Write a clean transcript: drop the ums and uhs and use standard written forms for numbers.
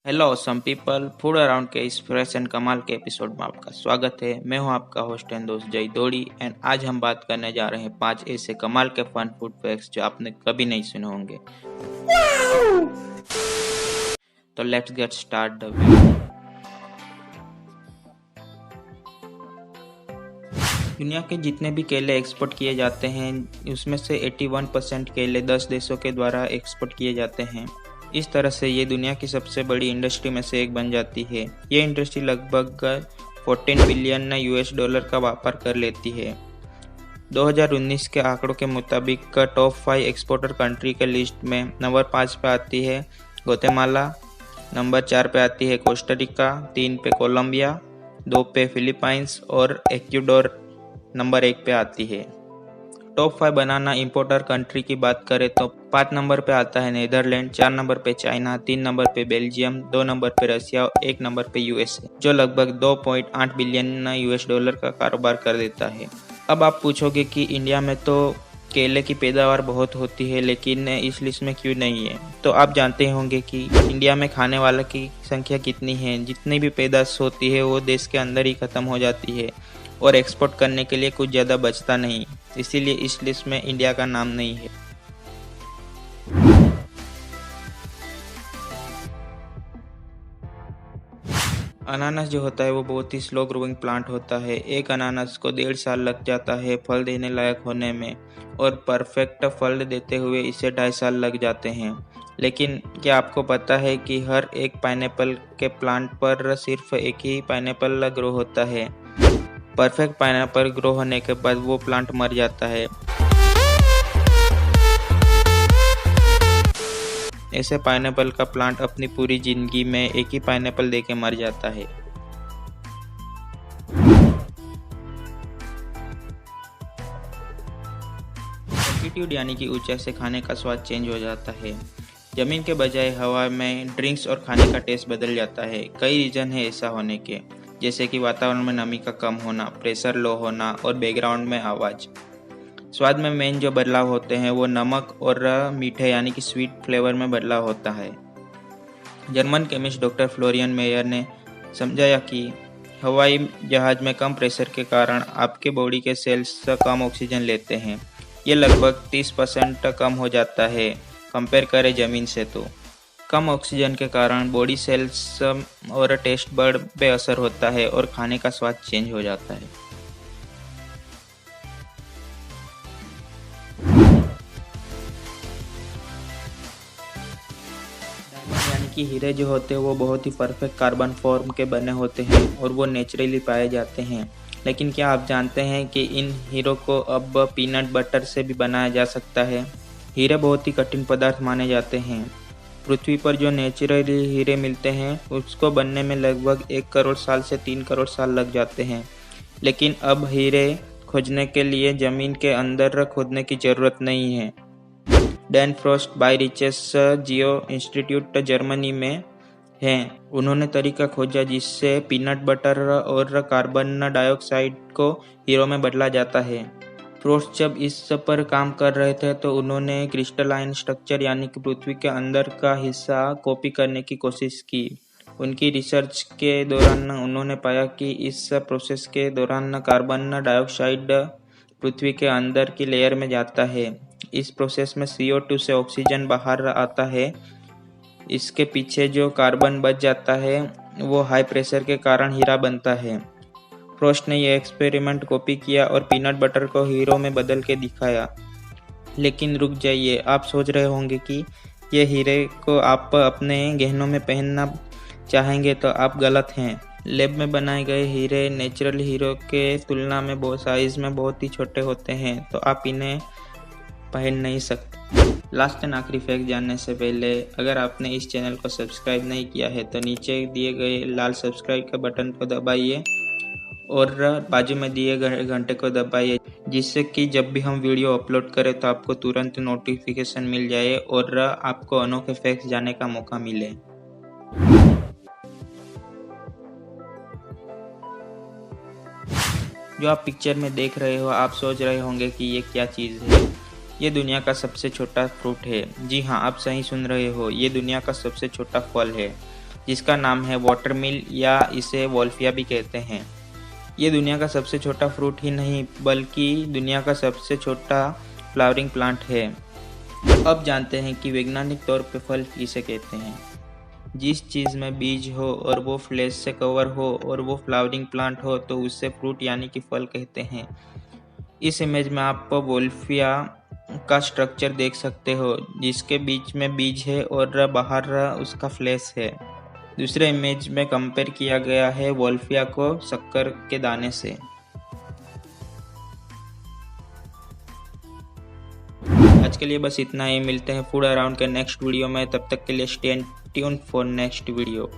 Hello some people, food around के इस fresh and कमाल के एपिसोड में आपका स्वागत है। मैं हूं आपका होस्ट एंड दोस्त जय दौड़ी एंड आज हम बात करने जा रहे हैं 5 ऐसे कमाल के फन फूड फैक्ट्स जो आपने कभी नहीं सुने होंगे। तो let's get start the video. दुनिया के जितने भी केले एक्सपोर्ट किए जाते हैं उसमें से 81% केले 10 देशों के द्वारा एक्सपोर्ट किए जाते हैं। इस तरह से ये दुनिया की सबसे बड़ी इंडस्ट्री में से एक बन जाती है। ये इंडस्ट्री लगभग 14 बिलियन यूएस डॉलर का व्यापार कर लेती है। 2019 के आंकड़ों के मुताबिक टॉप 5 एक्सपोर्टर कंट्री के लिस्ट में नंबर 5 पे आती है ग्वाटेमाला, नंबर 4 पे आती है कोस्टा रिका, 3 पे कोलंबिया, 2 पे फिलीपाइंस और इक्वाडोर नंबर 1 पे आती है। टॉप 5 बनाना इंपोर्टर कंट्री की बात करें तो 5 नंबर पे आता है नीदरलैंड, 4 नंबर पे चाइना, 3 नंबर पे बेल्जियम, 2 नंबर पे रशिया और 1 नंबर पे यूएसए, जो लगभग 2.8 बिलियन यूएस डॉलर का कारोबार कर देता है। अब आप पूछोगे कि इंडिया में तो केले की पैदावार बहुत होती है लेकिन इस लिस्ट में क्यों नहीं है। तो आप जानते होंगे कि इंडिया में खाने वालों की संख्या कितनी है। जितनी भी पैदावार होती है वो देश के अंदर ही खत्म हो जाती है और एक्सपोर्ट करने के लिए कुछ ज़्यादा बचता नहीं, इसीलिए इस लिस्ट में इंडिया का नाम नहीं है। अनानास जो होता है वो बहुत ही स्लो ग्रोइंग प्लांट होता है। एक अनानास को 1.5 साल लग जाता है फल देने लायक होने में और परफेक्ट फल देते हुए इसे 2.5 साल लग जाते हैं। लेकिन क्या आपको पता है कि हर एक पाइनएप्पल के प्लांट पर सिर्फ एक ही पाइनएप्पल ग्रो होता है। परफेक्ट पाइनएप्पल ग्रो होने के बाद वो प्लांट मर जाता है। ऐसे पाइनएप्पल का प्लांट अपनी पूरी जिंदगी में एक ही पाइनएप्पल देके मर जाता है। एल्टीट्यूड यानी कि ऊंचाई से खाने का स्वाद चेंज हो जाता है। जमीन के बजाय हवा में ड्रिंक्स और खाने का टेस्ट बदल जाता है। कई रीजन है ऐसा होने के, जैसे कि वातावरण में नमी का कम होना, प्रेशर लो होना और बैकग्राउंड में आवाज़। स्वाद में मेन जो बदलाव होते हैं वो नमक और मीठे यानी कि स्वीट फ्लेवर में बदलाव होता है। German chemist doctor Florian mayor ने समझाया कि हवाई जहाज में कम प्रेशर के कारण आपके बॉडी के सेल्स कम ऑक्सीजन लेते हैं। ये लगभग 30% कम हो जाता है कंपेयर करें ज़मीन से। तो कम ऑक्सीजन के कारण बॉडी सेल्स और टेस्ट बड पे असर होता है और खाने का स्वाद चेंज हो जाता है। यानी कि हीरे जो होते हैं वो बहुत ही परफेक्ट कार्बन फॉर्म के बने होते हैं और वो नेचुरली पाए जाते हैं। लेकिन क्या आप जानते हैं कि इन हीरो को अब पीनट बटर से भी बनाया जा सकता है। हीरे बहुत ही कठिन पदार्थ माने जाते हैं। पृथ्वी पर जो नेचुरली हीरे मिलते हैं उसको बनने में लगभग 1 करोड़ साल से 3 करोड़ साल लग जाते हैं। लेकिन अब हीरे खोजने के लिए ज़मीन के अंदर खोदने की ज़रूरत नहीं है। डैन फ्रॉस्ट बाय रिचेस जियो इंस्टीट्यूट जर्मनी में हैं। उन्होंने तरीका खोजा जिससे पीनट बटर और कार्बन डाइऑक्साइड को हीरो में बदला जाता है। फ्रॉस्ट जब इस पर काम कर रहे थे तो उन्होंने क्रिस्टलाइन स्ट्रक्चर यानी कि पृथ्वी के अंदर का हिस्सा कॉपी करने की कोशिश की। उनकी रिसर्च के दौरान उन्होंने पाया कि इस प्रोसेस के दौरान कार्बन डाइऑक्साइड पृथ्वी के अंदर की लेयर में जाता है। इस प्रोसेस में CO2 से ऑक्सीजन बाहर आता है। इसके पीछे जो कार्बन बच जाता है वो हाई प्रेशर के कारण हीरा बनता है। फ्रॉस्ट ने यह एक्सपेरिमेंट कॉपी किया और पीनट बटर को हीरो में बदल के दिखाया। लेकिन रुक जाइए, आप सोच रहे होंगे कि ये हीरे को आप अपने गहनों में पहनना चाहेंगे तो आप गलत हैं। लैब में बनाए गए हीरे नेचुरल हीरो के तुलना में बहुत साइज में बहुत ही छोटे होते हैं, तो आप इन्हें पहन नहीं सकते। लास्ट एंड आखिरी फैक्ट जानने से पहले अगर आपने इस चैनल को सब्सक्राइब नहीं किया है तो नीचे दिए गए लाल सब्सक्राइब के बटन को दबाइए और बाजू में दिए गए घंटे को दबाइए, जिससे कि जब भी हम वीडियो अपलोड करें तो आपको तुरंत नोटिफिकेशन मिल जाए और आपको अनोखे फैक्ट्स जानने का मौका मिले। जो आप पिक्चर में देख रहे हो आप सोच रहे होंगे कि ये क्या चीज़ है। ये दुनिया का सबसे छोटा फ्रूट है। जी हाँ, आप सही सुन रहे हो, ये दुनिया का सबसे छोटा फल है। जिसका नाम है वाटरमिल या इसे वोल्फिया भी कहते हैं। ये दुनिया का सबसे छोटा फ्रूट ही नहीं बल्कि दुनिया का सबसे छोटा फ्लावरिंग प्लांट है। अब जानते हैं कि वैज्ञानिक तौर पे फल किसे कहते हैं। जिस चीज़ में बीज हो और वो फ्लेश से कवर हो और वो फ्लावरिंग प्लांट हो तो उससे फ्रूट यानी कि फल कहते हैं। इस इमेज में आप वोल्फिया का स्ट्रक्चर देख सकते हो, जिसके बीच में बीज है और बाहर उसका फ्लेश है। दूसरे इमेज में कंपेयर किया गया है वोल्फिया को शक्कर के दाने से। आज के लिए बस इतना ही। मिलते हैं फूड अराउंड के नेक्स्ट वीडियो में। तब तक के लिए stay tuned for next video.